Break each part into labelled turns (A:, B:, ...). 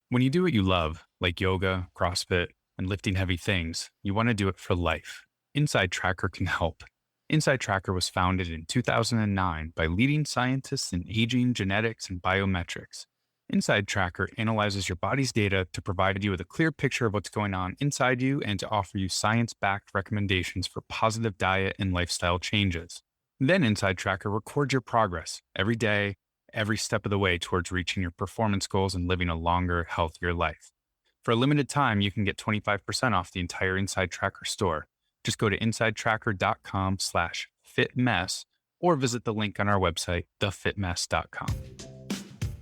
A: When you do what you love, like yoga, CrossFit, and lifting heavy things, you want to do it for life. Inside Tracker can help. Inside Tracker was founded in 2009 by leading scientists in aging, genetics, and biometrics. Inside Tracker analyzes your body's data to provide you with a clear picture of what's going on inside you and to offer you science backed recommendations for positive diet and lifestyle changes. Then Inside Tracker records your progress every day, every step of the way towards reaching your performance goals and living a longer, healthier life. For a limited time, you can get 25% off the entire Inside Tracker store. Just go to insidetracker.com/fitmess or visit the link on our website, thefitmess.com.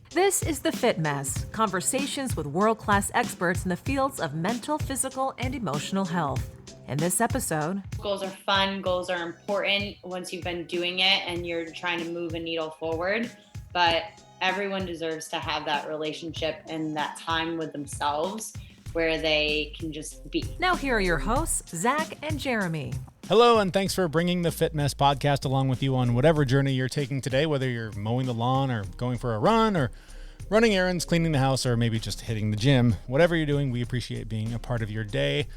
B: This is The Fit Mess, conversations with world-class experts in the fields of mental, physical, and emotional health. In this episode,
C: goals are fun, goals are important once you've been doing it and you're trying to move a needle forward, but everyone deserves to have that relationship and that time with themselves where they can just be.
B: Now here are your hosts, Zach and Jeremy.
D: Hello, and thanks for bringing the Fit Mess podcast along with you on whatever journey you're taking today, whether you're mowing the lawn or going for a run or running errands, cleaning the house, or maybe just hitting the gym. Whatever you're doing, we appreciate being a part of your day.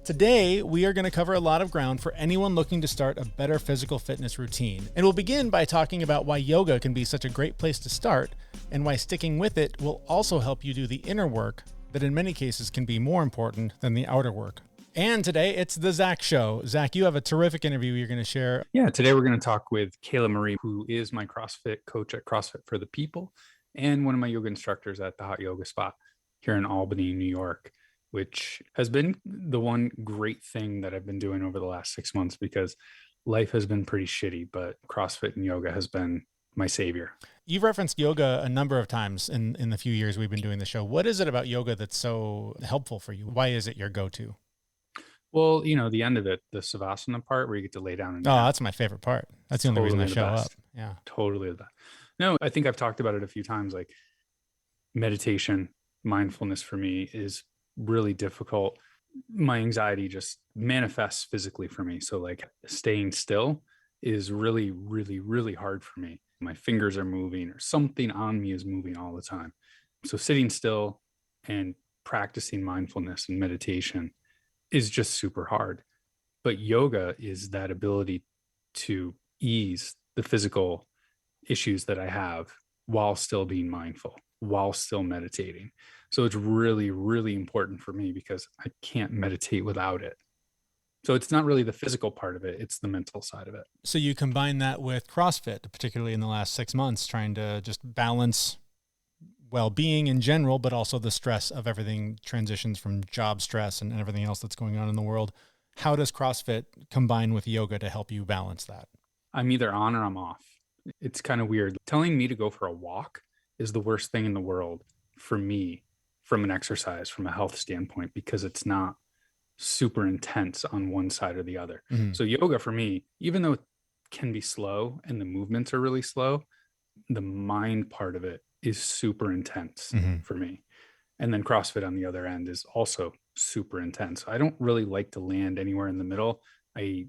D: Today, we are going to cover a lot of ground for anyone looking to start a better physical fitness routine. And we'll begin by talking about why yoga can be such a great place to start and why sticking with it will also help you do the inner work that in many cases can be more important than the outer work. And today, it's the Zach Show. Zach, you have a terrific interview you're going to share.
A: Yeah, today we're going to talk with Kayla Marie, who is my CrossFit coach at CrossFit for the People and one of my yoga instructors at the Hot Yoga Spot here in Albany, New York, which has been the one great thing that I've been doing over the last 6 months because life has been pretty shitty, but CrossFit and yoga has been my savior.
D: You've referenced yoga a number of times in the few years we've been doing the show. What is it about yoga that's so helpful for you? Why is it your go-to?
A: Well, the end of it, the Savasana part where you get to lay down and
D: that's my favorite part. That's the only reason I show up. Yeah.
A: Totally the best. No, I think I've talked about it a few times. Like meditation, mindfulness for me is really difficult. My anxiety just manifests physically for me. So like staying still is really, really, really hard for me. My fingers are moving or something on me is moving all the time. So sitting still and practicing mindfulness and meditation is just super hard. But yoga is that ability to ease the physical issues that I have while still being mindful, while still meditating. So it's really, really important for me because I can't meditate without it. So it's not really the physical part of it, it's the mental side of it.
D: So you combine that with CrossFit, particularly in the last 6 months, trying to just balance well-being in general, but also the stress of everything transitions from job stress and everything else that's going on in the world. How does CrossFit combine with yoga to help you balance that?
A: I'm either on or I'm off. It's kind of weird. Telling me to go for a walk is the worst thing in the world for me from an exercise, from a health standpoint, because it's not super intense on one side or the other. Mm-hmm. So yoga for me, even though it can be slow and the movements are really slow, the mind part of it is super intense for me. And then CrossFit on the other end is also super intense. I don't really like to land anywhere in the middle. I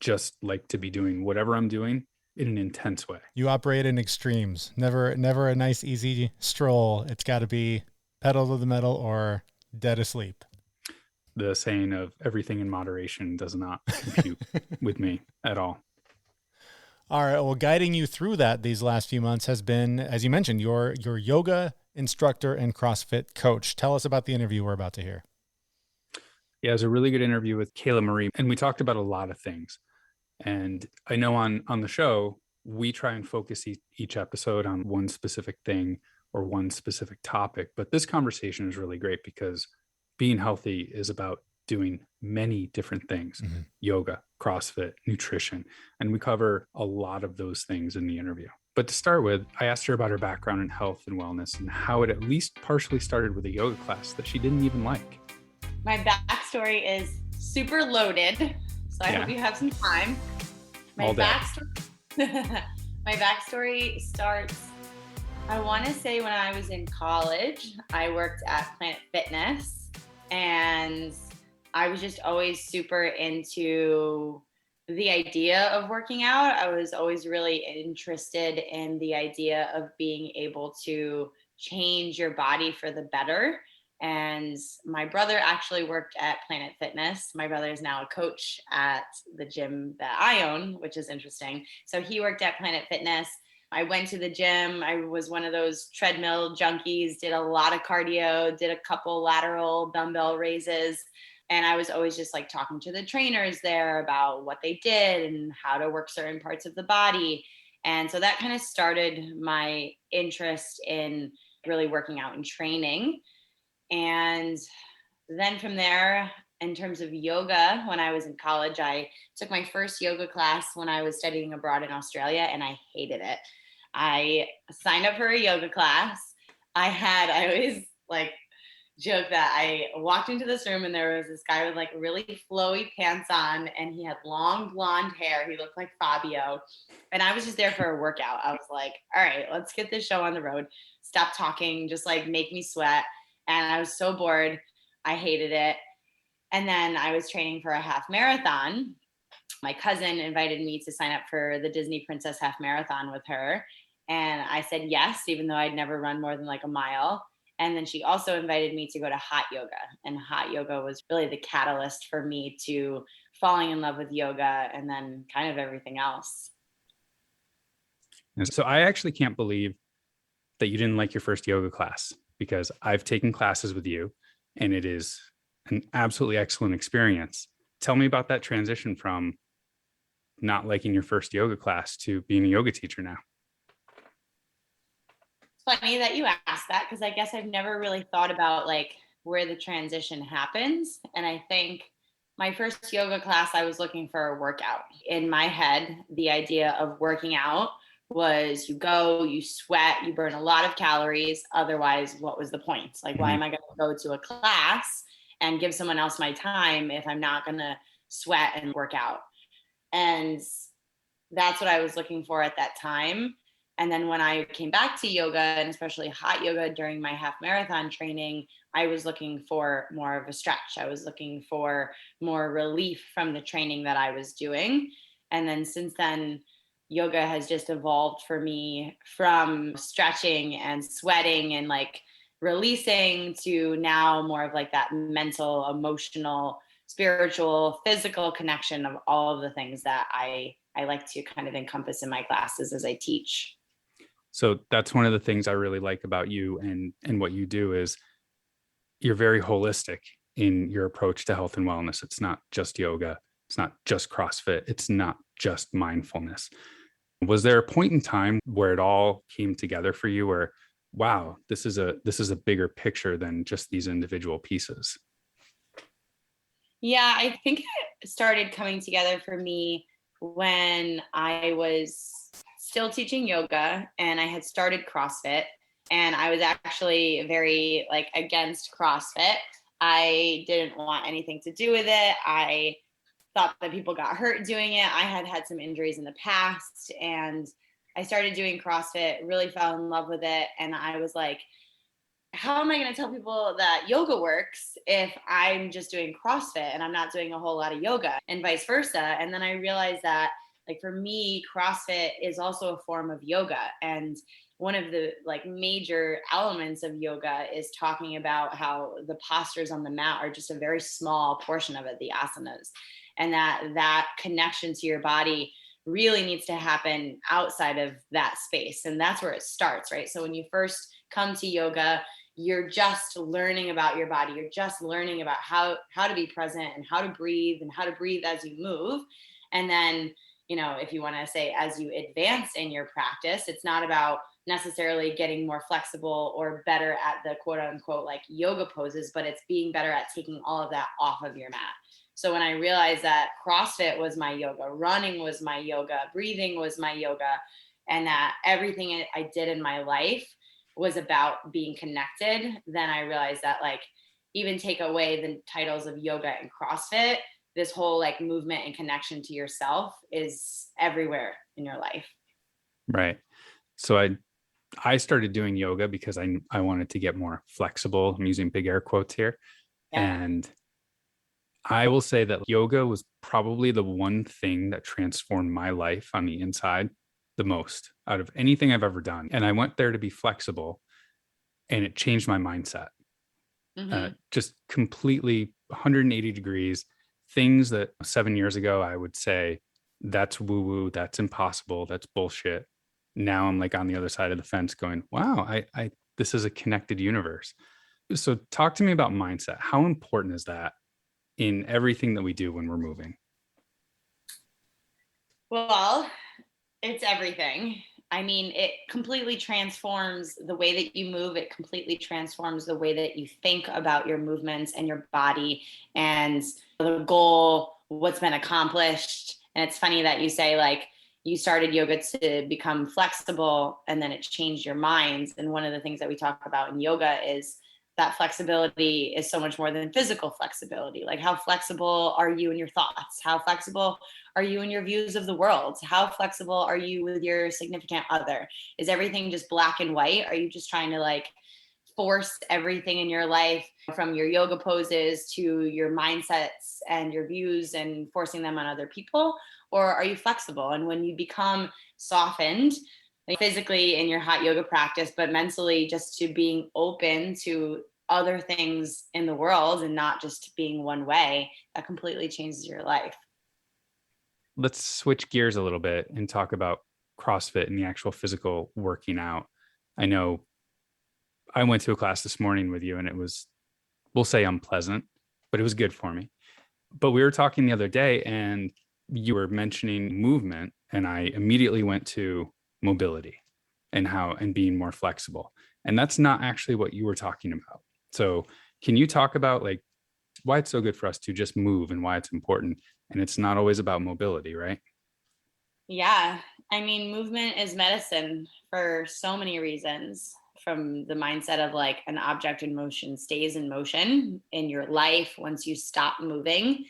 A: just like to be doing whatever I'm doing in an intense way.
D: You operate in extremes. Never a nice, easy stroll. It's got to be pedal to the metal or dead asleep.
A: The saying of everything in moderation does not compute with me at all.
D: All right. Well, guiding you through that these last few months has been, as you mentioned, your yoga instructor and CrossFit coach. Tell us about the interview we're about to hear.
A: Yeah, it was a really good interview with Kayla Marie, and we talked about a lot of things. And I know on the show, we try and focus each episode on one specific thing or one specific topic. But this conversation is really great because being healthy is about doing many different things, yoga, CrossFit, nutrition, and we cover a lot of those things in the interview. But to start with, I asked her about her background in health and wellness and how it at least partially started with a yoga class that she didn't even like.
C: My backstory is super loaded, so I hope you have some time. My backstory starts, I want to say when I was in college, I worked at Planet Fitness, and I was just always super into the idea of working out. I was always really interested in the idea of being able to change your body for the better. And my brother actually worked at Planet Fitness. My brother is now a coach at the gym that I own, which is interesting. So he worked at Planet Fitness. I went to the gym. I was one of those treadmill junkies, did a lot of cardio, did a couple lateral dumbbell raises. And I was always just like talking to the trainers there about what they did and how to work certain parts of the body. And so that kind of started my interest in really working out and training. And then from there, in terms of yoga, when I was in college, I took my first yoga class when I was studying abroad in Australia, and I hated it. I signed up for a yoga class. I always like joke that I walked into this room and there was this guy with like really flowy pants on, and he had long blonde hair. He looked like Fabio. And I was just there for a workout. I was like, all right, let's get this show on the road. Stop talking, just like make me sweat. And I was so bored. I hated it. And then I was training for a half marathon. My cousin invited me to sign up for the Disney Princess Half Marathon with her. And I said yes, even though I'd never run more than like a mile. And then she also invited me to go to hot yoga. And hot yoga was really the catalyst for me to falling in love with yoga and then kind of everything else.
A: And so I actually can't believe that you didn't like your first yoga class, because I've taken classes with you and it is an absolutely excellent experience. Tell me about that transition from not liking your first yoga class to being a yoga teacher now.
C: It's funny that you asked that, because I guess I've never really thought about like where the transition happens. And I think my first yoga class, I was looking for a workout. In my head, the idea of working out was you go, you sweat, you burn a lot of calories. Otherwise, what was the point? Like, why am I going to go to a class and give someone else my time if I'm not going to sweat and work out? And that's what I was looking for at that time. And then when I came back to yoga, and especially hot yoga during my half marathon training, I was looking for more of a stretch. I was looking for more relief from the training that I was doing. And then since then, yoga has just evolved for me from stretching and sweating and like releasing to now more of like that mental, emotional, spiritual, physical connection of all of the things that I like to kind of encompass in my classes as I teach.
A: So that's one of the things I really like about you and what you do is you're very holistic in your approach to health and wellness. It's not just yoga. It's not just CrossFit. It's not just mindfulness. Was there a point in time where it all came together for you where, wow, this is a bigger picture than just these individual pieces?
C: Yeah, I think it started coming together for me when I was still teaching yoga and I had started CrossFit, and I was actually very like against CrossFit. I didn't want anything to do with it. I thought that people got hurt doing it. I had some injuries in the past, and I started doing CrossFit, really fell in love with it. And I was like, how am I going to tell people that yoga works if I'm just doing CrossFit and I'm not doing a whole lot of yoga, and vice versa? And then I realized that like for me, CrossFit is also a form of yoga. And one of the like major elements of yoga is talking about how the postures on the mat are just a very small portion of it, the asanas. And that connection to your body really needs to happen outside of that space. And that's where it starts, right? So when you first come to yoga, you're just learning about your body. You're just learning about how to be present and how to breathe as you move. And then, you know, if you want to say as you advance in your practice, it's not about necessarily getting more flexible or better at the quote unquote like yoga poses, but it's being better at taking all of that off of your mat. So when I realized that CrossFit was my yoga, running was my yoga, breathing was my yoga, and that everything I did in my life was about being connected, then I realized that like even take away the titles of yoga and CrossFit, this whole like movement and connection to yourself is everywhere in your life.
A: Right. So I started doing yoga because I wanted to get more flexible. I'm using big air quotes here. Yeah. And I will say that yoga was probably the one thing that transformed my life on the inside the most out of anything I've ever done. And I went there to be flexible, and it changed my mindset.
C: Hmm.
A: just completely 180 degrees. Things that 7 years ago I would say that's woo woo, that's impossible, that's bullshit. Now I'm like on the other side of the fence going, wow, I this is a connected universe. So talk to me about mindset. How important is that in everything that we do when we're moving?
C: Well, it's everything. I mean, it completely transforms the way that you move. It completely transforms the way that you think about your movements and your body and the goal, what's been accomplished. And it's funny that you say, like, you started yoga to become flexible and then it changed your mind. And one of the things that we talk about in yoga is that flexibility is so much more than physical flexibility. Like, how flexible are you in your thoughts? How flexible are you in your views of the world? How flexible are you with your significant other? Is everything just black and white? Are you just trying to like force everything in your life, from your yoga poses to your mindsets and your views, and forcing them on other people? Or are you flexible? And when you become softened, like physically in your hot yoga practice, but mentally just to being open to other things in the world and not just being one way, that completely changes your life.
A: Let's switch gears a little bit and talk about CrossFit and the actual physical working out. I know I went to a class this morning with you and it was, we'll say unpleasant, but it was good for me. But we were talking the other day and you were mentioning movement, and I immediately went to mobility and how and being more flexible. And that's not actually what you were talking about. So, can you talk about like why it's so good for us to just move and why it's important? And it's not always about mobility, right?
C: Yeah. I mean, movement is medicine for so many reasons. From the mindset of like an object in motion stays in motion in your life. Once you stop moving,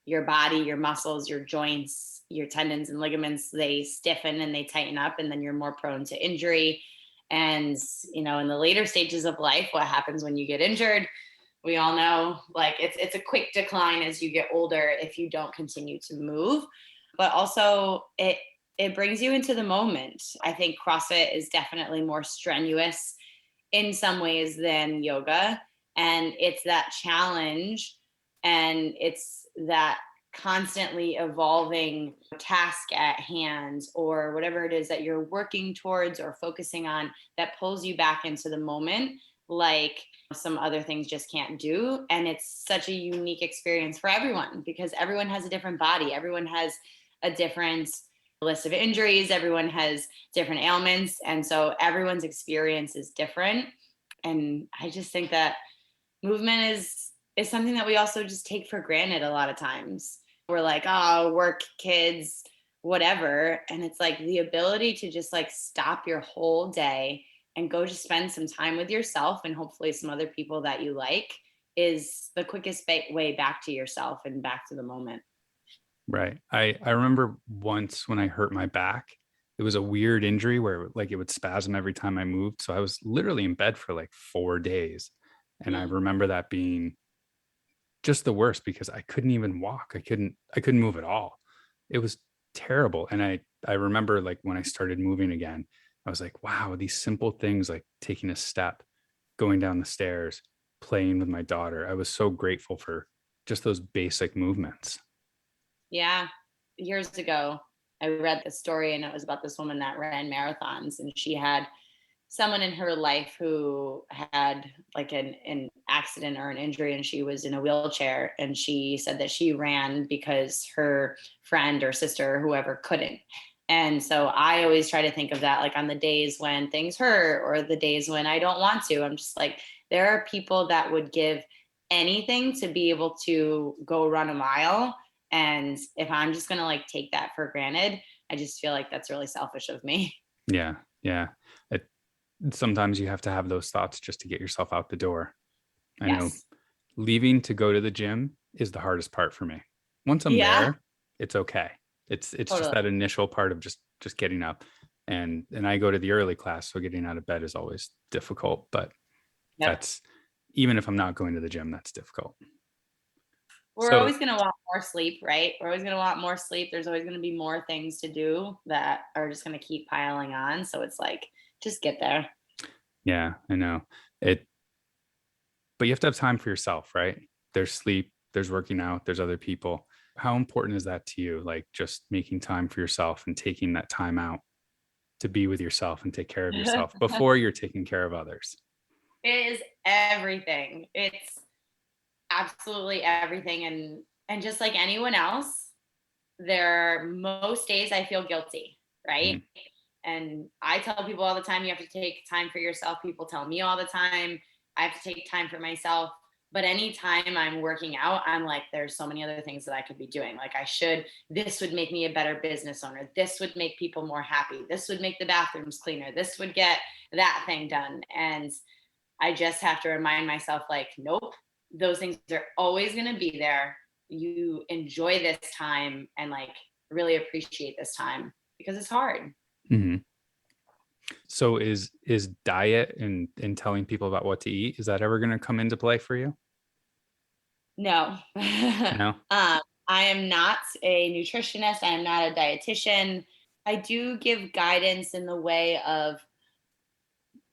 C: your body, your muscles, your joints, your tendons and ligaments, they stiffen and they tighten up, and then you're more prone to injury. And, in the later stages of life, what happens when you get injured? We all know, like, it's a quick decline as you get older if you don't continue to move. But also it brings you into the moment. I think CrossFit is definitely more strenuous in some ways than yoga. And it's that challenge, and it's that constantly evolving task at hand, or whatever it is that you're working towards or focusing on, that pulls you back into the moment, like some other things just can't do. And it's such a unique experience for everyone, because everyone has a different body, everyone has a different list of injuries, everyone has different ailments, and so everyone's experience is different. And I just think that movement is something that we also just take for granted a lot of times. We're like, oh, work, kids, whatever. And it's like the ability to just like stop your whole day and go just spend some time with yourself and hopefully some other people that you like is the quickest way back to yourself and back to the moment.
A: Right. I remember once when I hurt my back, it was a weird injury where like it would spasm every time I moved. So I was literally in bed for like 4 days. And I
C: Mm.
A: remember that being just the worst because I couldn't even walk. I couldn't move at all. It was terrible. And I remember like when I started moving again, I was like, wow, these simple things like taking a step, going down the stairs, playing with my daughter. I was so grateful for just those basic movements.
C: Yeah. Years ago, I read the story, and it was about this woman that ran marathons, and she had someone in her life who had like an accident or an injury, and she was in a wheelchair, and she said that she ran because her friend or sister or whoever couldn't. And so I always try to think of that, like on the days when things hurt or the days when I don't want to, I'm just like, there are people that would give anything to be able to go run a mile. And if I'm just going to like take that for granted, I just feel like that's really selfish of me.
A: Yeah. Yeah. It, sometimes you have to have those thoughts just to get yourself out the door. I know
C: Yes.
A: leaving to go to the gym is the hardest part for me. Once I'm
C: Yeah,
A: there, it's okay. It's just
C: totally.
A: that initial part of just getting up. And I go to the early class, so getting out of bed is always difficult, but
C: Yep.
A: that's even if I'm not going to the gym, that's difficult.
C: We're
A: So
C: always going to want more sleep, right? We're always going to want more sleep. There's always going to be more things to do that are just going to keep piling on. So it's like, just get there.
A: yeah, I know. It but you have to have time for yourself, right? There's sleep, there's working out, there's other people. How important is that to you? Like just making time for yourself and taking that time out to be with yourself and take care of yourself before you're taking care of others.
C: It is everything. It's absolutely everything. And just like anyone else, there are most days I feel guilty, right?
A: Mhm.
C: And I tell people all the time, you have to take time for yourself. People tell me all the time, I have to take time for myself. But anytime I'm working out, I'm like, there's so many other things that I could be doing. Like, this would make me a better business owner. This would make people more happy. This would make the bathrooms cleaner. This would get that thing done. And I just have to remind myself, like, nope, those things are always going to be there. You enjoy this time and like really appreciate this time because it's hard.
A: Mhm. So is diet and telling people about what to eat, is that ever going to come into play for you?
C: No.
A: No.
C: I am not a nutritionist. I am not a dietitian. I do give guidance in the way of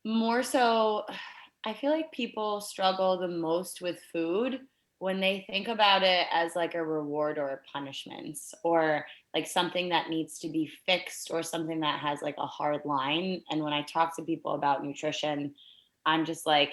C: more so, I feel like people struggle the most with food when they think about it as like a reward or a punishment or like something that needs to be fixed or something that has like a hard line. And when I talk to people about nutrition, I'm just like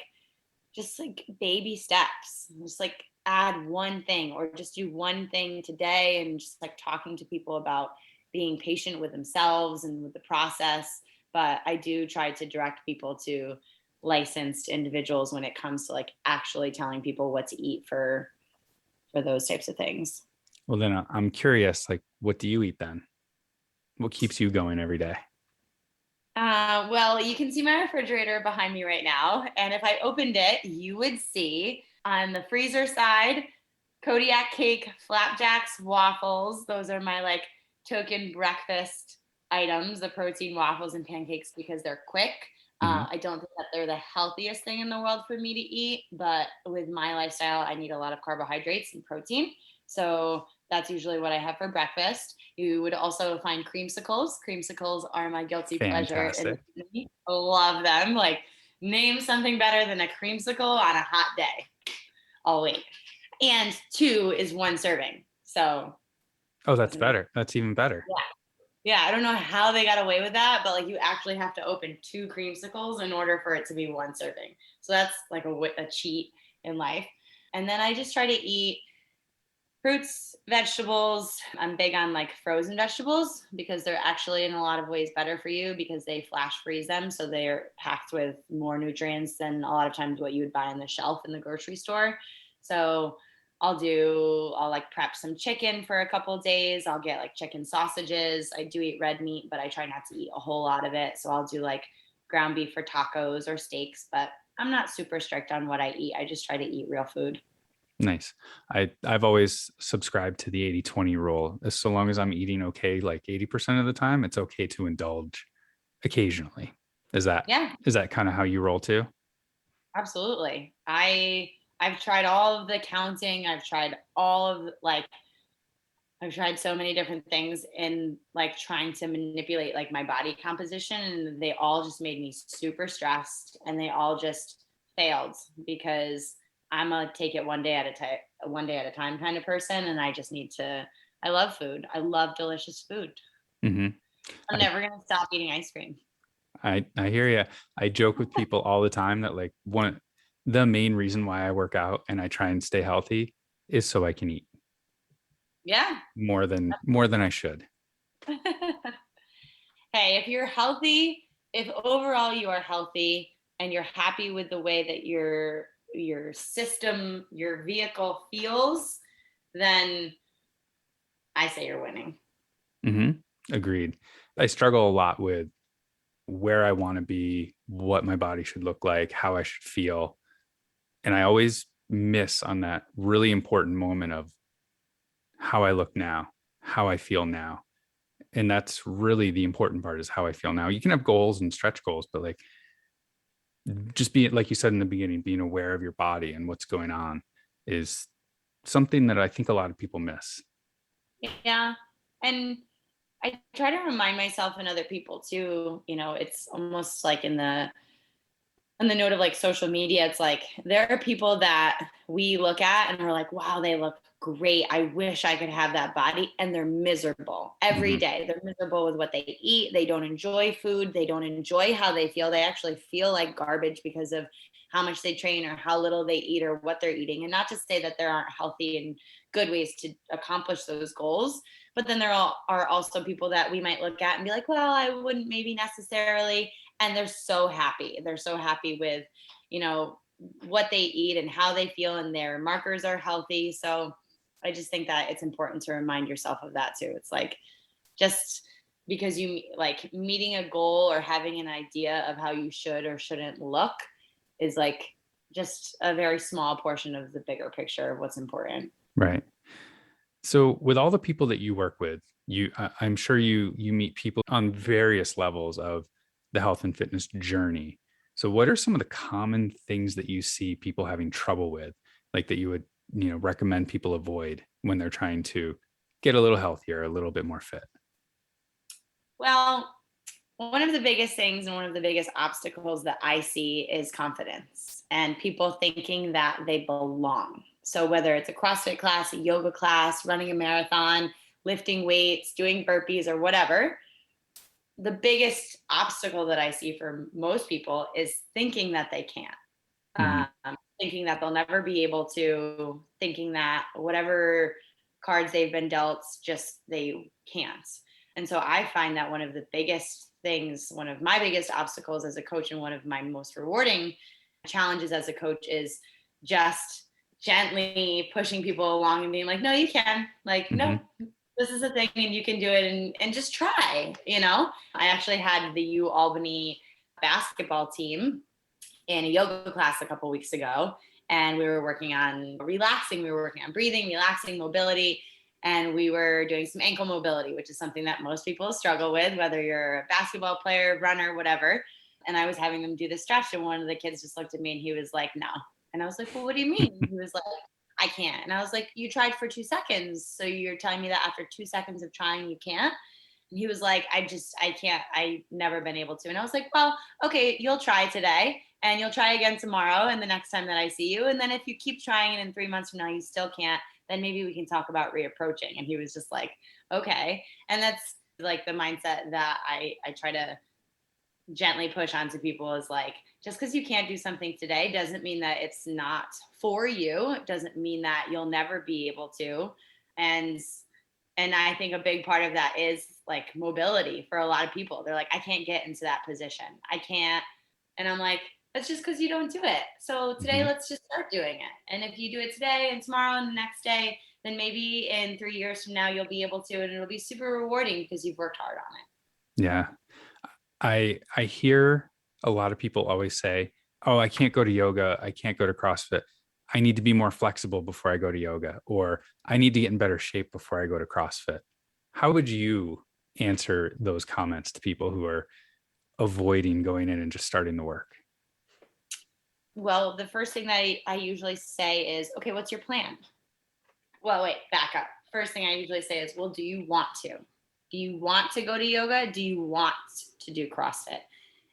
C: baby steps, just like add one thing or just do one thing today, and just like talking to people about being patient with themselves and with the process. But I do try to direct people to licensed individuals when it comes to like actually telling people what to eat for those types of things.
A: Well, then I'm curious, like, what do you eat then? What keeps you going every day?
C: Well, you can see my refrigerator behind me right now. And if I opened it, you would see on the freezer side, Kodiak cake, flapjacks, waffles. Those are my like token breakfast items, the protein waffles and pancakes, because they're quick.
A: Mhm.
C: I don't think that they're the healthiest thing in the world for me to eat, but with my lifestyle, I need a lot of carbohydrates and protein. So that's usually what I have for breakfast. You would also find creamsicles. Creamsicles are my guilty pleasure in the
A: Fantastic.
C: city. I love them. Like, name something better than a creamsicle on a hot day. I'll wait. And two is one serving. So
A: Oh, that's
C: doesn't make
A: better. That's even better.
C: yeah. Yeah, I don't know how they got away with that, but like you actually have to open two creamsicles in order for it to be one serving. So that's like a cheat in life. And then I just try to eat fruits, vegetables. I'm big on like frozen vegetables because they're actually in a lot of ways better for you because they flash freeze them. So they're packed with more nutrients than a lot of times what you would buy on the shelf in the grocery store. So I'll like prep some chicken for a couple of days. I'll get like chicken sausages. I do eat red meat, but I try not to eat a whole lot of it. So I'll do like ground beef for tacos or steaks, but I'm not super strict on what I eat. I just try to eat real food.
A: Nice. I've always subscribed to the 80-20 rule. As so long as I'm eating okay, like 80% of the time, it's okay to indulge occasionally. Is that
C: Yeah.
A: is that kind of how you roll too?
C: Absolutely. I've tried all of the counting. I've tried so many different things in like trying to manipulate like my body composition, and they all just made me super stressed, and they all just failed because I'm a take it one day at a time kind of person, and I love food. I love delicious food.
A: Hmm.
C: I'm
A: I
C: never going to stop eating ice cream.
A: I hear you. I joke with people all the time that like the main reason why I work out and I try and stay healthy is so I can eat
C: Yeah.
A: more than I should.
C: Hey, if you're healthy, if overall you are healthy and you're happy with the way that your system, your vehicle feels, then I say you're winning.
A: Hmm. Agreed. I struggle a lot with where I want to be, what my body should look like, how I should feel. And I always miss on that really important moment of how I look now, how I feel now. And that's really the important part, is how I feel now. You can have goals and stretch goals, but like just being, like you said in the beginning, being aware of your body and what's going on is something that I think a lot of people miss.
C: Yeah. And I try to remind myself and other people too, it's almost like in the on the note of like social media, it's like there are people that we look at and we're like, wow, they look great. I wish I could have that body. And they're miserable every
A: Mhm.
C: day. They're miserable with what they eat. They don't enjoy food. They don't enjoy how they feel. They actually feel like garbage because of how much they train or how little they eat or what they're eating. And not to say that there aren't healthy and good ways to accomplish those goals, but then are also people that we might look at and be like, well, I wouldn't maybe necessarily. And they're so happy. They're so happy with, you know, what they eat and how they feel, and their markers are healthy. So I just think that it's important to remind yourself of that too. It's like, just because you like meeting a goal or having an idea of how you should or shouldn't look is like just a very small portion of the bigger picture of what's important.
A: Right. So with all the people that you work with, I'm sure you meet people on various levels of the health and fitness journey. So what are some of the common things that you see people having trouble with, like that you would, recommend people avoid when they're trying to get a little healthier, a little bit more fit?
C: Well, one of the biggest things and one of the biggest obstacles that I see is confidence and people thinking that they belong. So, whether it's a CrossFit class, a yoga class, running a marathon, lifting weights, doing burpees, or whatever, the biggest obstacle that I see for most people is thinking that they can't,
A: Mhm.
C: thinking that they'll never be able to, thinking that whatever cards they've been dealt, just they can't. And so I find that one of the biggest things, one of my biggest obstacles as a coach, and one of my most rewarding challenges as a coach is just gently pushing people along and being like, no, you can. Like, no,
A: Mhm.
C: this is a thing and you can do it, and just try, you know? I actually had the U Albany basketball team in a yoga class a couple weeks ago, and we were working on relaxing. We were working on breathing, relaxing, mobility, and we were doing some ankle mobility, which is something that most people struggle with, whether you're a basketball player, runner, whatever. And I was having them do the stretch, and one of the kids just looked at me and he was like, no. And I was like, well, what do you mean? He was like, I can't. And I was like, you tried for 2 seconds. So you're telling me that after 2 seconds of trying, you can't? And he was like, I can't. I've never been able to. And I was like, well, okay, you'll try today and you'll try again tomorrow and the next time that I see you. And then if you keep trying and in 3 months from now you still can't, then maybe we can talk about reapproaching. And he was just like, okay. And that's like the mindset that I try to gently push onto people, is like, just because you can't do something today doesn't mean that it's not for you. It doesn't mean that you'll never be able to. And I think a big part of that is like mobility for a lot of people. They're like, I can't get into that position. I can't. And I'm like, that's just because you don't do it. So today,
A: Mhm.
C: let's just start doing it. And if you do it today and tomorrow and the next day, then maybe in 3 years from now, you'll be able to, and it'll be super rewarding because you've worked hard on it.
A: Yeah. I hear a lot of people always say, "Oh, I can't go to yoga. I can't go to CrossFit. I need to be more flexible before I go to yoga," or "I need to get in better shape before I go to CrossFit." How would you answer those comments to people who are avoiding going in and just starting the work?
C: Well, the first thing that I usually say is, okay, what's your plan? Well, wait, back up. First thing I usually say is, well, do you want to? Do you want to go to yoga? Do you want to do CrossFit?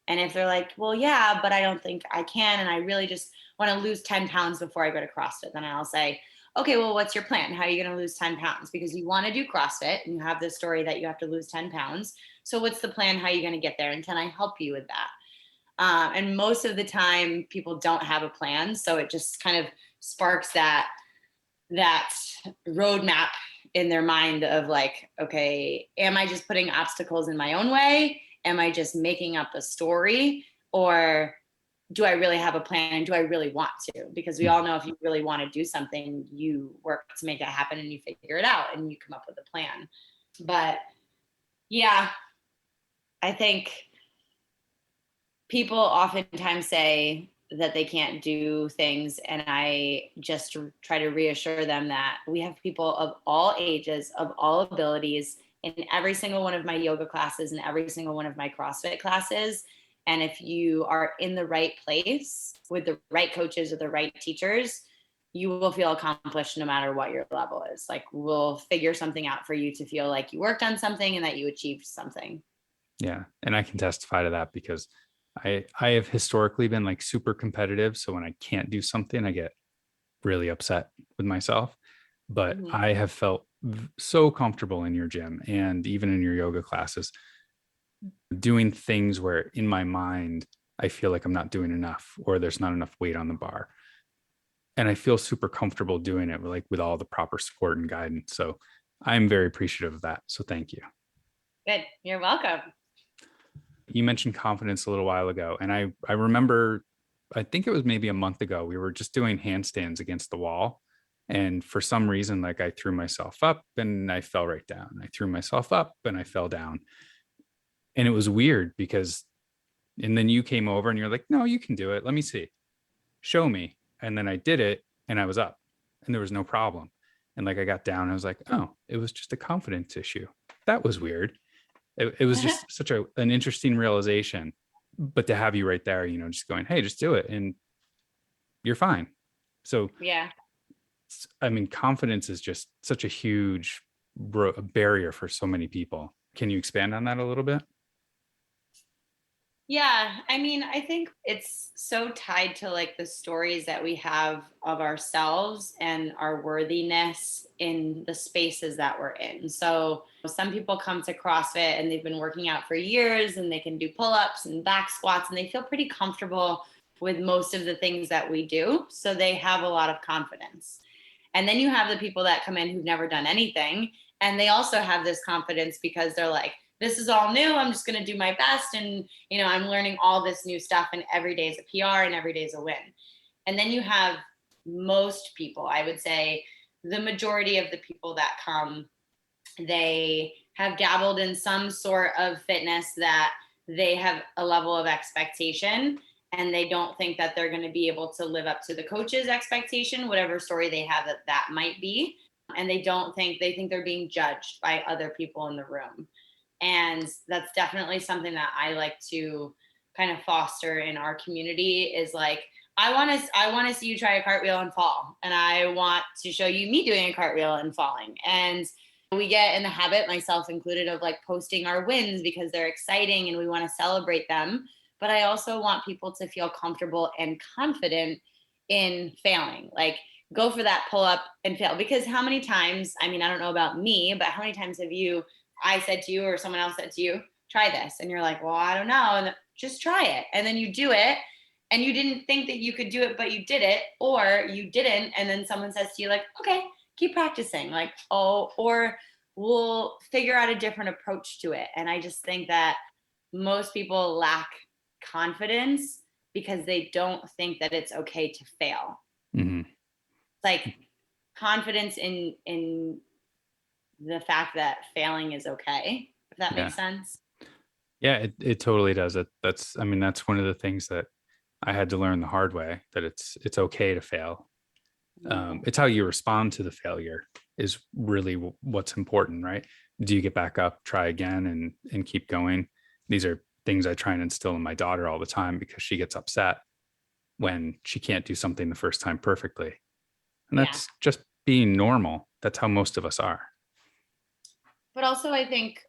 C: And if they're like, well, yeah, but I don't think I can, and I really just want to lose 10 pounds before I go to CrossFit, then I'll say, okay, well, what's your plan? How are you going to lose 10 pounds? Because you want to do CrossFit and you have this story that you have to lose 10 pounds. So what's the plan? How are you going to get there? And can I help you with that? And most of the time, people don't have a plan. So it just kind of sparks that roadmap in their mind of like, okay, am I just putting obstacles in my own way? Am I just making up a story? Or do I really have a plan, and do I really want to? Because we all know if you really want to do something, you work to make it happen and you figure it out and you come up with a plan. But yeah, I think people oftentimes say that they can't do things, and I just try to reassure them that we have people of all ages, of all abilities, in every single one of my yoga classes and every single one of my CrossFit classes. And if you are in the right place with the right coaches or the right teachers, you will feel accomplished no matter what your level is. Like, we'll figure something out for you to feel like you worked on something and that you achieved something.
A: Yeah. And I can testify to that because I have historically been like super competitive. So when I can't do something, I get really upset with myself. But
C: Mhm.
A: I have felt so comfortable in your gym and even in your yoga classes, doing things where in my mind, I feel like I'm not doing enough or there's not enough weight on the bar. And I feel super comfortable doing it with all the proper support and guidance. So I'm very appreciative of that. So thank you.
C: Good. You're welcome.
A: You mentioned confidence a little while ago. And I remember, I think it was maybe a month ago, we were just doing handstands against the wall. And for some reason, like I threw myself up and I fell right down. I threw myself up and I fell down. And it was weird because, and then you came over and you're like, no, you can do it. Let me see. Show me. And then I did it and I was up and there was no problem. And like I got down and I was like, oh, it was just a confidence issue. That was weird. It was just such an interesting realization. But to have you right there, just going, hey, just do it and you're fine. So,
C: Yeah.
A: I mean, confidence is just such a huge barrier for so many people. Can you expand on that a little bit?
C: Yeah, I mean, I think it's so tied to like the stories that we have of ourselves and our worthiness in the spaces that we're in. So, some people come to CrossFit and they've been working out for years and they can do pull ups and back squats and they feel pretty comfortable with most of the things that we do. So, they have a lot of confidence. And then you have the people that come in who've never done anything and they also have this confidence because they're like, this is all new. I'm just going to do my best. And, I'm learning all this new stuff and every day is a PR and every day is a win. And then you have most people, I would say the majority of the people that come, they have dabbled in some sort of fitness that they have a level of expectation and they don't think that they're going to be able to live up to the coach's expectation, whatever story they have that might be. And they think they're being judged by other people in the room. And that's definitely something that I like to kind of foster in our community is like, I want to see you try a cartwheel and fall. And I want to show you me doing a cartwheel and falling. And we get in the habit, myself included, of like posting our wins because they're exciting and we want to celebrate them. But I also want people to feel comfortable and confident in failing. Like, go for that pull up and fail. Because how many times, I mean, I don't know about me, but how many times have I said to you or someone else said to you, try this. And you're like, well, I don't know. And just try it. And then you do it and you didn't think that you could do it, but you did it, or you didn't. And then someone says to you like, okay, keep practicing. Like, oh, or we'll figure out a different approach to it. And I just think that most people lack confidence because they don't think that it's okay to fail.
A: Mm-hmm.
C: Like confidence in the fact that failing is okay, if that makes sense.
A: Yeah, it totally does. That's one of the things that I had to learn the hard way, that it's okay to fail. It's how you respond to the failure is really what's important, right? Do you get back up, try again, and keep going? These are things I try and instill in my daughter all the time because she gets upset when she can't do something the first time perfectly. And that's just being normal. That's how most of us are.
C: But also I think,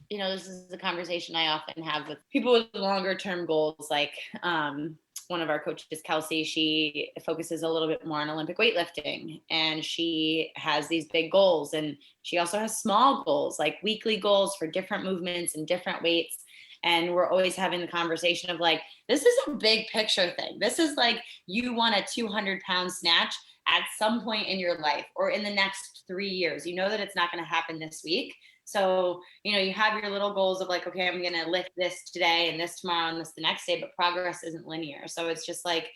C: this is a conversation I often have with people with longer term goals. Like one of our coaches, Kelsey, she focuses a little bit more on Olympic weightlifting and she has these big goals. And she also has small goals, like weekly goals for different movements and different weights. And we're always having the conversation of like, this is a big picture thing. This is like, you want a 200-pound snatch at some point in your life or in the next 3 years. You know that it's not going to happen this week. So, you have your little goals of like, okay, I'm going to lift this today and this tomorrow and this the next day, but progress isn't linear. So it's just like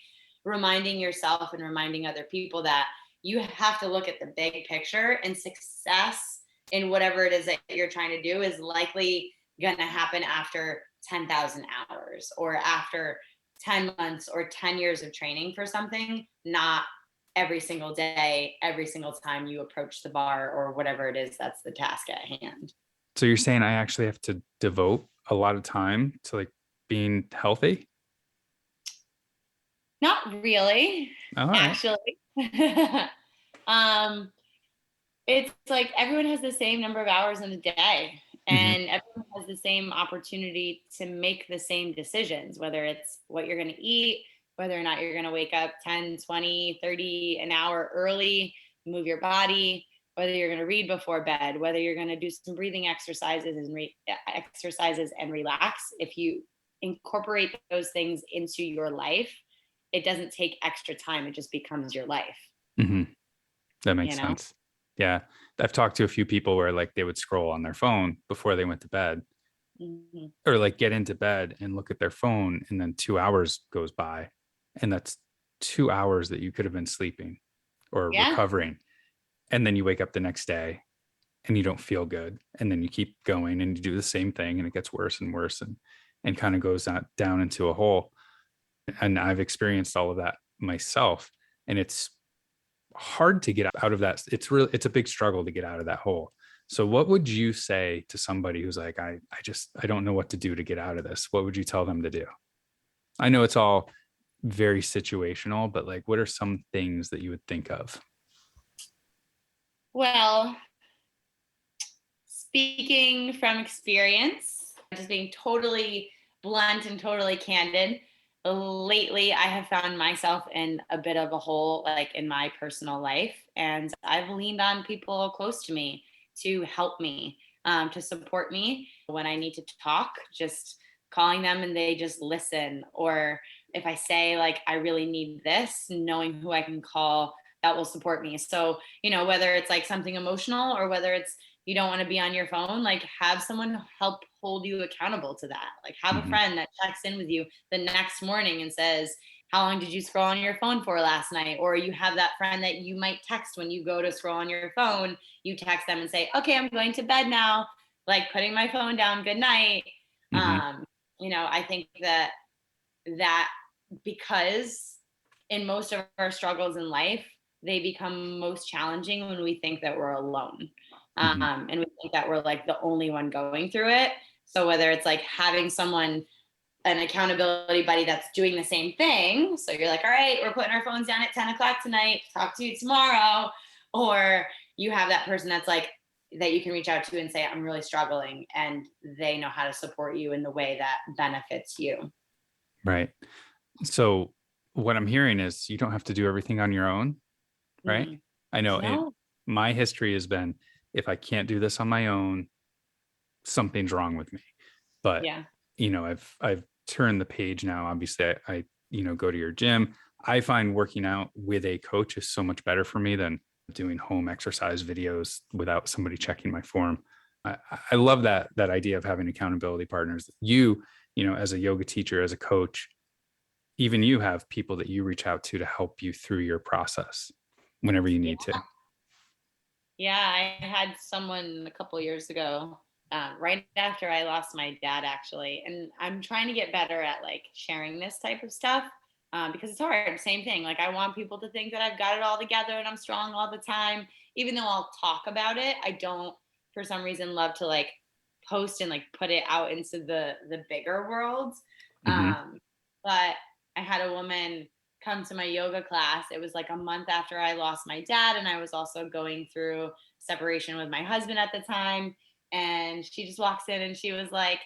C: reminding yourself and reminding other people that you have to look at the big picture, and success in whatever it is that you're trying to do is likely going to happen after 10,000 hours or after 10 months or 10 years of training for something, not every single day, every single time you approach the bar or whatever it is that's the task at hand.
A: So you're saying I actually have to devote a lot of time to like being healthy?
C: Not really, actually. It's like everyone has the same number of hours in the day.
A: Mhm.
C: And everyone has the same opportunity to make the same decisions, whether it's what you're going to eat, whether or not you're going to wake up 10, 20, 30 an hour early, move your body, whether you're going to read before bed, whether you're going to do some breathing exercises and relax. If you incorporate those things into your life, it doesn't take extra time. It just becomes your life,
A: Mhm. That
C: you
A: makes
C: know?
A: sense. Yeah. I've talked to a few people where like they would scroll on their phone before they went to bed,
C: Mhm.
A: or like get into bed and look at their phone, and then 2 hours goes by, and that's 2 hours that you could have been sleeping or
C: Yeah.
A: recovering. And then you wake up the next day and you don't feel good, and then you keep going and you do the same thing, and it gets worse and worse, and kind of goes down into a hole. And I've experienced all of that myself, and it's hard to get out of that. It's a big struggle to get out of that hole. So what would you say to somebody who's like, I don't know what to do to get out of this? What would you tell them to do? I know it's all very situational, but like, what are some things that you would think of?
C: Well, speaking from experience, just being totally blunt and totally candid, lately I have found myself in a bit of a hole, like in my personal life. And I've leaned on people close to me to help me, to support me when I need to talk, just calling them and they just listen. Or if I say, like, I really need this, knowing who I can call that will support me. So, whether it's like something emotional or whether it's you don't want to be on your phone, like have someone help hold you accountable to that. Like have a
A: Hmm.
C: friend that checks in with you the next morning and says, how long did you scroll on your phone for last night? Or you have that friend that you might text when you go to scroll on your phone. You text them and say, okay, I'm going to bed now, like putting my phone down, good night.
A: Hmm.
C: um I think that because in most of our struggles in life, they become most challenging when we think that we're alone.
A: Hmm.
C: And we think that we're like the only one going through it. So whether it's like having someone, an accountability buddy that's doing the same thing. So you're like, all right, we're putting our phones down at 10 o'clock tonight. Talk to you tomorrow. Or you have that person that's like, that you can reach out to and say, I'm really struggling. And they know how to support you in the way that benefits you.
A: Right. So what I'm hearing is you don't have to do everything on your own, right?
C: Mm.
A: I know
C: No.
A: my history has been, if I can't do this on my own, something's wrong with me. But
C: Yeah.
A: I've turned the page now. Obviously, I go to your gym. I find working out with a coach is so much better for me than doing home exercise videos without somebody checking my form. I love that idea of having accountability partners. As a yoga teacher, as a coach, even you have people that you reach out to help you through your process whenever you
C: Yeah.
A: need to.
C: Yeah. I had someone a couple years ago, right after I lost my dad, actually. And I'm trying to get better at like sharing this type of stuff, because it's hard. Same thing. Like, I want people to think that I've got it all together and I'm strong all the time. Even though I'll talk about it, I don't, for some reason, love to like post and like put it out into the bigger world.
A: Hmm.
C: Um, but I had a woman come to my yoga class. It was like a month after I lost my dad, and I was also going through separation with my husband at the time. And she just walks in and she was like,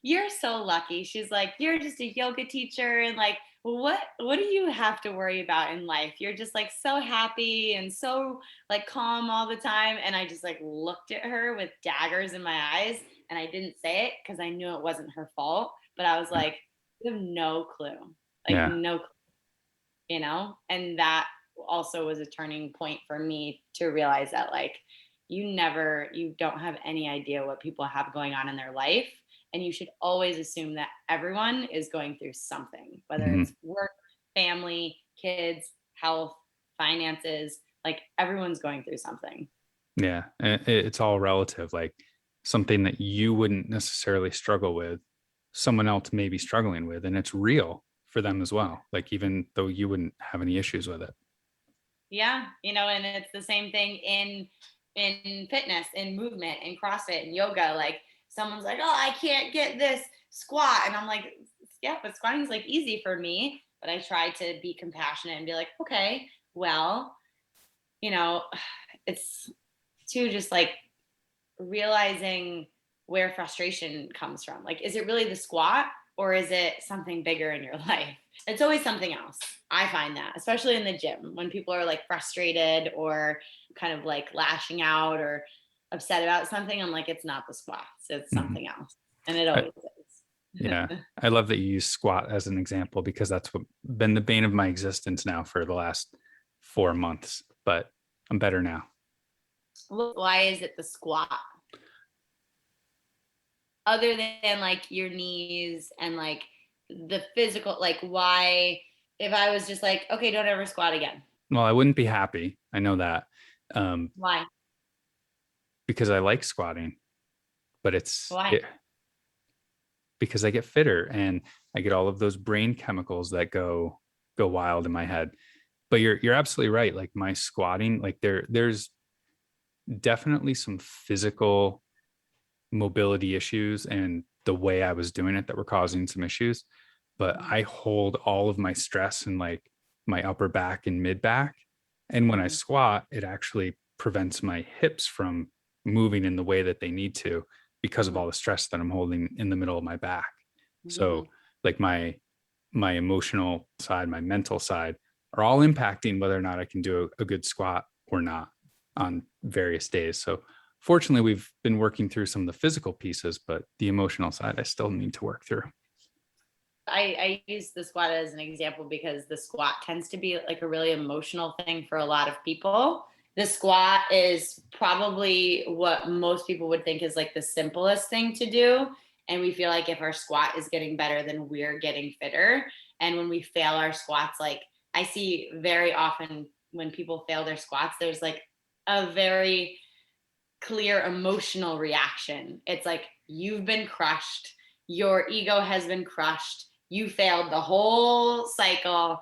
C: "You're so lucky." She's like, "You're just a yoga teacher, and like, what do you have to worry about in life? You're just like so happy and so like calm all the time." And I just like looked at her with daggers in my eyes, and I didn't say it because I knew it wasn't her fault. But I was like, "You have no clue, like
A: Yeah.
C: no And that also was a turning point for me to realize that, like, you don't have any idea what people have going on in their life. And you should always assume that everyone is going through something, whether
A: Hmm.
C: it's work, family, kids, health, finances, like everyone's going through something.
A: Yeah. It's all relative. Like something that you wouldn't necessarily struggle with, someone else may be struggling with, and it's real for them as well. Like, even though you wouldn't have any issues with it.
C: Yeah, and it's the same thing in fitness, in movement, in CrossFit, and yoga. Like, someone's like, "Oh, I can't get this squat," and I'm like, "Yeah, but squatting is like easy for me." But I try to be compassionate and be like, "Okay, well, you know, it's too just like realizing where frustration comes from. Like, is it really the squat or is it something bigger in your life? It's always something else. I find that, especially in the gym, when people are like frustrated or kind of like lashing out or upset about something, I'm like, it's not the squats, it's something else. And it always is.
A: Yeah. I love that you use squat as an example, because that's what been the bane of my existence now for the last 4 months, but I'm better now.
C: Why is it the squat? Other than like your knees and like the physical, like why, if I was just like, okay, don't ever squat again.
A: Well, I wouldn't be happy. I know that.
C: Why?
A: Because I like squatting, but
C: Why?
A: because I get fitter and I get all of those brain chemicals that go wild in my head. But you're absolutely right. Like my squatting, like there's definitely some physical mobility issues and the way I was doing it that were causing some issues. But I hold all of my stress in like my upper back and mid back. And when I squat, it actually prevents my hips from moving in the way that they need to, because of all the stress that I'm holding in the middle of my back. So like my emotional side, my mental side are all impacting whether or not I can do a good squat or not on various days. So fortunately, we've been working through some of the physical pieces, but the emotional side I still need to work through.
C: I use the squat as an example because the squat tends to be like a really emotional thing for a lot of people. The squat is probably what most people would think is like the simplest thing to do. And we feel like if our squat is getting better, then we're getting fitter. And when we fail our squats, like I see very often when people fail their squats, there's like a very clear emotional reaction. It's like, you've been crushed. Your ego has been crushed. You failed the whole cycle,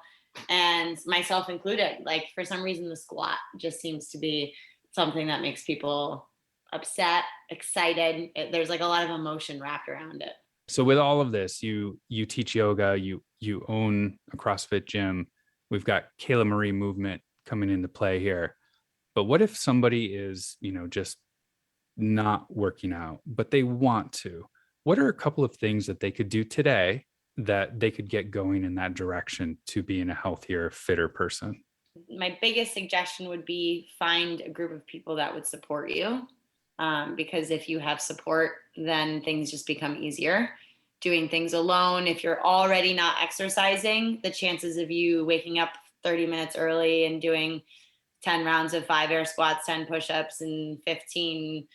C: and myself included. Like for some reason, the squat just seems to be something that makes people upset, excited. There's like a lot of emotion wrapped around it.
A: So with all of this, you teach yoga, you own a CrossFit gym. We've got Kayla Marie movement coming into play here. But what if somebody is, just not working out, but they want to? What are a couple of things that they could do today that they could get going in that direction to being a healthier, fitter person?
C: My biggest suggestion would be find a group of people that would support you. Because if you have support, then things just become easier. Doing things alone, if you're already not exercising, the chances of you waking up 30 minutes early and doing 10 rounds of 5 air squats, 10 push-ups, and 15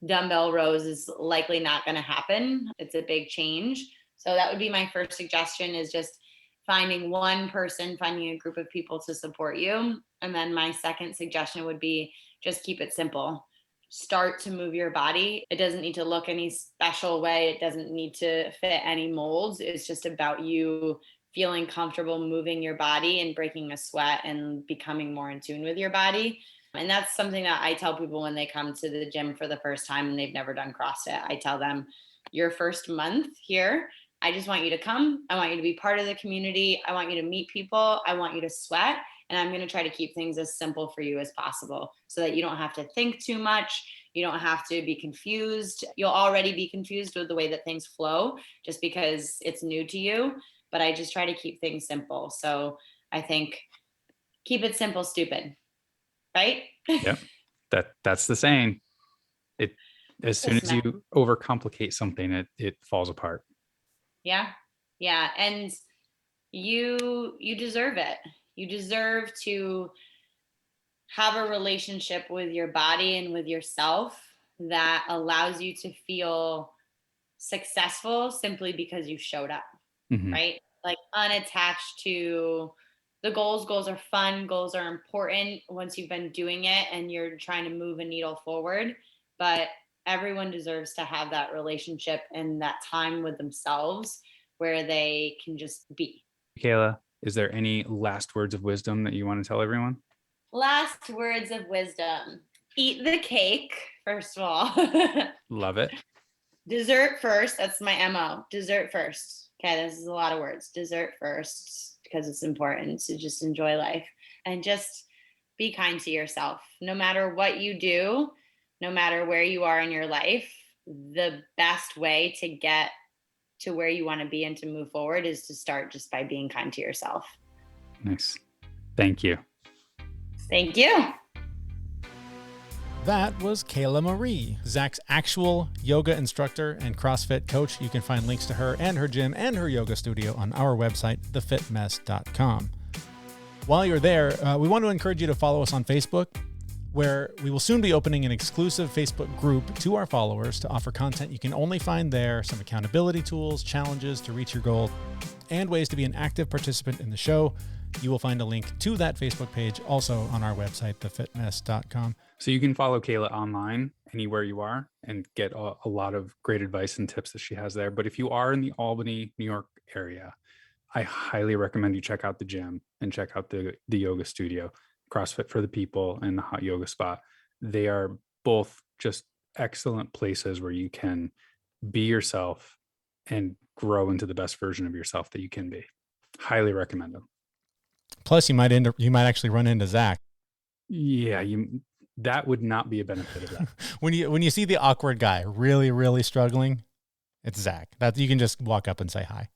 C: dumbbell rows is likely not going to happen. It's a big change. So that would be my first suggestion, is just finding one person, finding a group of people to support you. And then my second suggestion would be just keep it simple. Start to move your body. It doesn't need to look any special way. It doesn't need to fit any molds. It's just about you feeling comfortable moving your body and breaking a sweat and becoming more in tune with your body. And that's something that I tell people when they come to the gym for the first time and they've never done CrossFit. I tell them, your first month here, I just want you to come. I want you to be part of the community. I want you to meet people. I want you to sweat. And I'm going to try to keep things as simple for you as possible so that you don't have to think too much. You don't have to be confused. You'll already be confused with the way that things flow just because it's new to you. But I just try to keep things simple. So I think keep it simple, stupid. Right?
A: Yep. That's the saying. It, as soon as you overcomplicate something, it falls apart.
C: Yeah. Yeah. And you deserve it. You deserve to have a relationship with your body and with yourself that allows you to feel successful simply because you showed up, right? Like unattached to the goals. Goals are fun. Goals are important once you've been doing it and you're trying to move a needle forward. But everyone deserves to have that relationship and that time with themselves where they can just be.
A: Kayla, is there any last words of wisdom that you want to tell everyone?
C: Last words of wisdom. Eat the cake, first of all.
A: Love it.
C: Dessert first. That's my MO. Dessert first. Okay, this is a lot of words. Dessert first, because it's important to just enjoy life and just be kind to yourself. No matter what you do, no matter where you are in your life, the best way to get to where you want to be and to move forward is to start just by being kind to yourself.
A: Nice. Thank you.
C: Thank you.
D: That was Kayla Marie, Zach's actual yoga instructor and CrossFit coach. You can find links to her and her gym and her yoga studio on our website, thefitmess.com. While you're there, we want to encourage you to follow us on Facebook, where we will soon be opening an exclusive Facebook group to our followers to offer content you can only find there, some accountability tools, challenges to reach your goal, and ways to be an active participant in the show. You will find a link to that Facebook page also on our website, thefitmess.com.
A: So you can follow Kayla online anywhere you are and get a lot of great advice and tips that she has there. But if you are in the Albany, New York area, I highly recommend you check out the gym and check out the yoga studio, CrossFit for the People and the Hot Yoga Spot. They are both just excellent places where you can be yourself and grow into the best version of yourself that you can be. Highly recommend them.
D: Plus, you might actually run into Zach.
A: Yeah, that would not be a benefit of that.
D: when you see the awkward guy really, really struggling, it's Zach. That you can just walk up and say hi.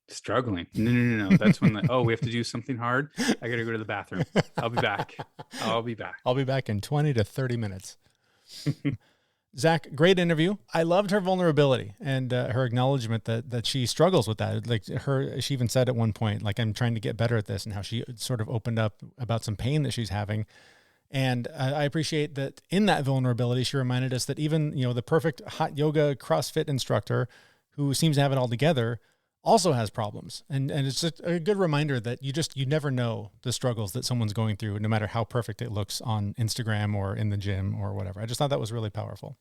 A: Struggling? No. That's when we have to do something hard. I got to go to the bathroom. I'll be back. I'll be back in 20 to 30 minutes. Zach, great interview. I loved her vulnerability and her acknowledgement that she struggles with that. Like she even said at one point, like, I'm trying to get better at this, and how she sort of opened up about some pain that she's having. And I appreciate that in that vulnerability, she reminded us that even, the perfect hot yoga CrossFit instructor who seems to have it all together also has problems. And it's just a good reminder that you never know the struggles that someone's going through, no matter how perfect it looks on Instagram or in the gym or whatever. I just thought that was really powerful.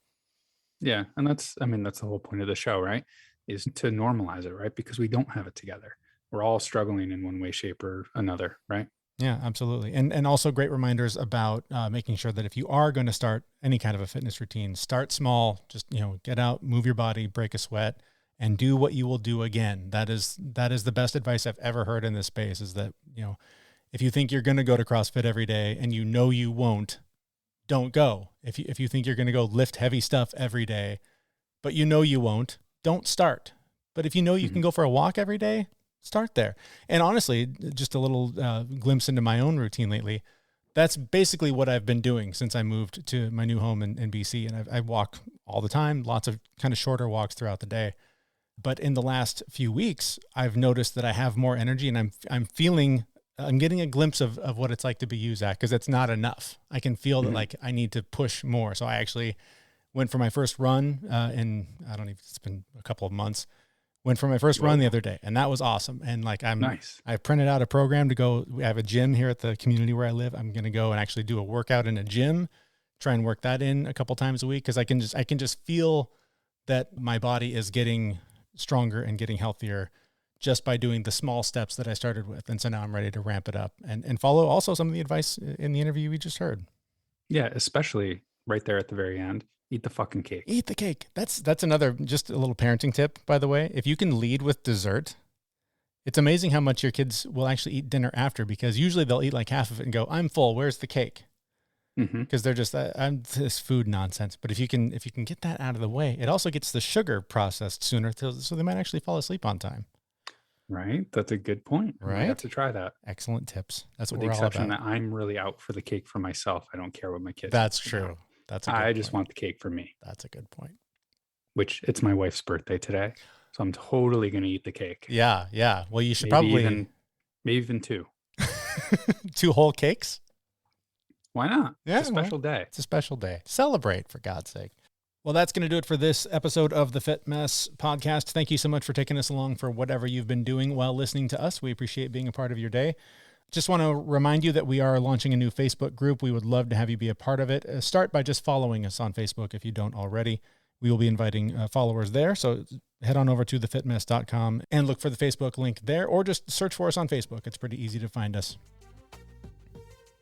A: Yeah. And that's the whole point of the show, right? Is to normalize it, right? Because we don't have it together. We're all struggling in one way, shape, or another, right?
D: Yeah, absolutely. And also great reminders about making sure that if you are going to start any kind of a fitness routine, start small, just, get out, move your body, break a sweat, and do what you will do again. That is the best advice I've ever heard in this space, is that, if you think you're going to go to CrossFit every day and you won't, don't go. If you think you're going to go lift heavy stuff every day, but you won't, don't start. But if you can go for a walk every day, start there. And honestly, just a little glimpse into my own routine lately, that's basically what I've been doing since I moved to my new home in BC. And I walk all the time, lots of kind of shorter walks throughout the day. But in the last few weeks, I've noticed that I have more energy, and I'm getting a glimpse of what it's like to be you, Zach, because it's not enough. I can feel that like I need to push more. So I actually went for my first run it's been a couple of months. Went for my first run the other day, and that was awesome. And like
A: nice.
D: I printed out a program to go. We have a gym here at the community where I live. I'm going to go and actually do a workout in a gym, try and work that in a couple times a week, because I can just feel that my body is getting stronger and getting healthier just by doing the small steps that I started with. And so now I'm ready to ramp it up and follow also some of the advice in the interview we just heard.
A: Yeah, especially right there at the very end. Eat the fucking cake.
D: Eat the cake. That's another, just a little parenting tip, by the way. If you can lead with dessert, it's amazing how much your kids will actually eat dinner after, because usually they'll eat like half of it and go, I'm full, where's the cake? Because they're just, I'm this food nonsense. But if you can get that out of the way, it also gets the sugar processed sooner, so they might actually fall asleep on time.
A: Right. That's a good point.
D: Right.
A: I have to try that.
D: Excellent tips. That's what
A: With
D: we're
A: the
D: all
A: exception
D: about.
A: that I'm really out for the cake for myself. I don't care what my kids.
D: That's true. That's a good
A: I
D: point.
A: just want the cake for me.
D: That's a good point.
A: Which it's my wife's birthday today, so I'm totally going to eat the cake.
D: Yeah. Well, you should
A: maybe even two.
D: 2 whole cakes.
A: Why not?
D: Yeah,
A: It's a special day.
D: It's a special day. Celebrate, for God's sake. Well, that's going to do it for this episode of the Fit Mess podcast. Thank you so much for taking us along for whatever you've been doing while listening to us. We appreciate being a part of your day. Just want to remind you that we are launching a new Facebook group. We would love to have you be a part of it. Start by just following us on Facebook if you don't already. We will be inviting followers there. So head on over to thefitmess.com and look for the Facebook link there, or just search for us on Facebook. It's pretty easy to find us.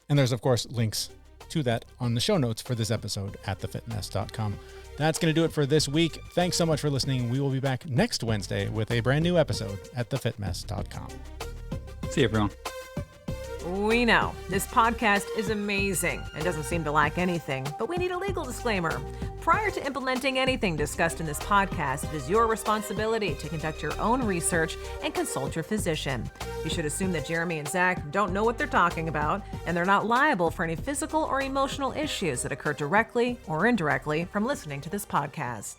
D: And there's, of course, links to that on the show notes for this episode at thefitmess.com. That's going to do it for this week. Thanks so much for listening. We will be back next Wednesday with a brand new episode at thefitmess.com.
A: See you, everyone.
B: We know this podcast is amazing and doesn't seem to lack anything, but we need a legal disclaimer. Prior to implementing anything discussed in this podcast, it is your responsibility to conduct your own research and consult your physician. You should assume that Jeremy and Zach don't know what they're talking about, and they're not liable for any physical or emotional issues that occur directly or indirectly from listening to this podcast.